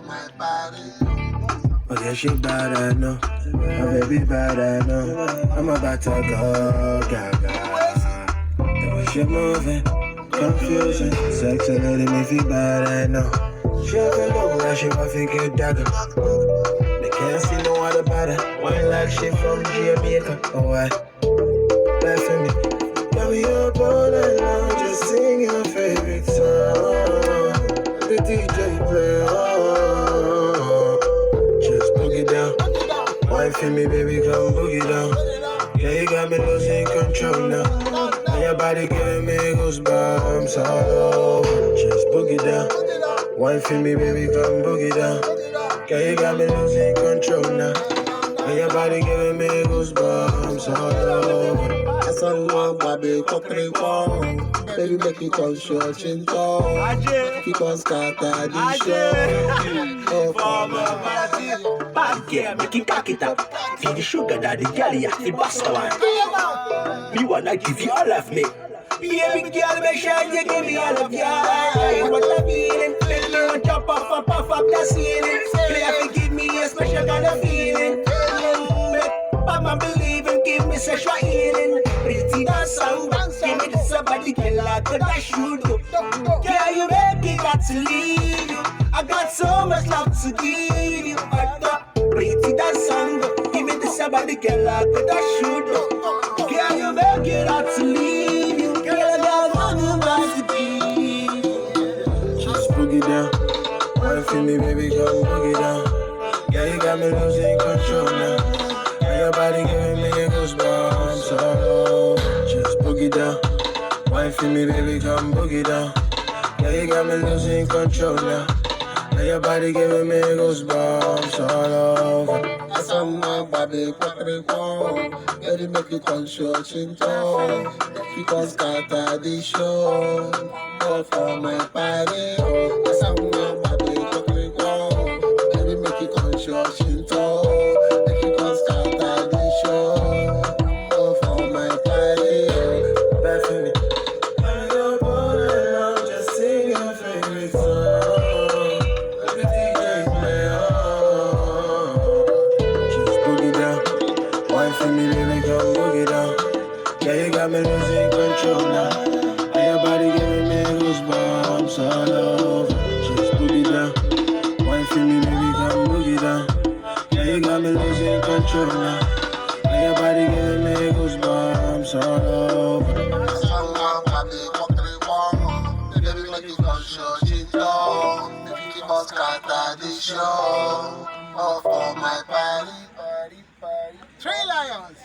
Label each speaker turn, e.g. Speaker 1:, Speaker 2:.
Speaker 1: my body.
Speaker 2: Oh yeah, she bad, I know. My baby bad, I know. I'm about to go gaga. The way she moving, confusing. Sexy lady me feel bad, I know. She up and low, like she want to get dagger. They can't see no other better. Wine like she from Jamaica. Oh, I laugh for me. Got me up all night long, just sing your favorite song. The DJ play, just boogie down. Wine for me, baby, come boogie down. Yeah, you got me losing control now. And your body giving me goosebumps all over. Just boogie down. Wine for me, baby, come boogie down. Yeah, you got me losing control now. And your body giving me goosebumps all over.
Speaker 1: I saw one baby cooking one. Baby make it on short chin tall. Keep on scatter the show. Oh, for my body.
Speaker 3: Bad girl, make it cock it up. Feel the sugar daddy, girl, you have to bust one. Me wanna give you all of me. Baby girl, make sure you give me all of you. What a feeling, let me run jump off and puff up the ceiling. Play have to give me a special kind of feeling. Mama believe and give me sexual healing. Pretty dance song, give me the somebody girl like that should do. Girl, you make me got to leave you. I got so much love to give you. Pretty dance song, give me the somebody girl like that should do. Girl, you make it out to leave you. Girl, I got nothing but to give you.
Speaker 2: Just boogie down. Wine for me, baby, come boogie down. Yeah, you got me losing control now. And your body giving me goosebumps all over. Just boogie down. Wine for me, baby, come boogie down. Yeah, you got me losing control now. And your body giving me goosebumps all over.
Speaker 1: I saw my baby cooking one. Baby make it on short chin tall. Keep on scatter the show. Oh, for my body. I saw my baby cooking one. Baby make it on short chin tall. Keep on scatter the show. Oh, for my body.
Speaker 2: Bad for me. I go all night long, just sing your favorite song. Let the DJ play just boogie down. Wine for me, baby, come boogie down. Yeah, you got me losing control now. And your body giving me goosebumps all over. Just boogie down. Wine for me, baby, come boogie down. Yeah, you got me losing control now. And your body giving me goosebumps all over.
Speaker 1: Someone probably cooking one. Baby make it on short chin tall. Keep on scatter the show. Oh, for my body. 3 lions.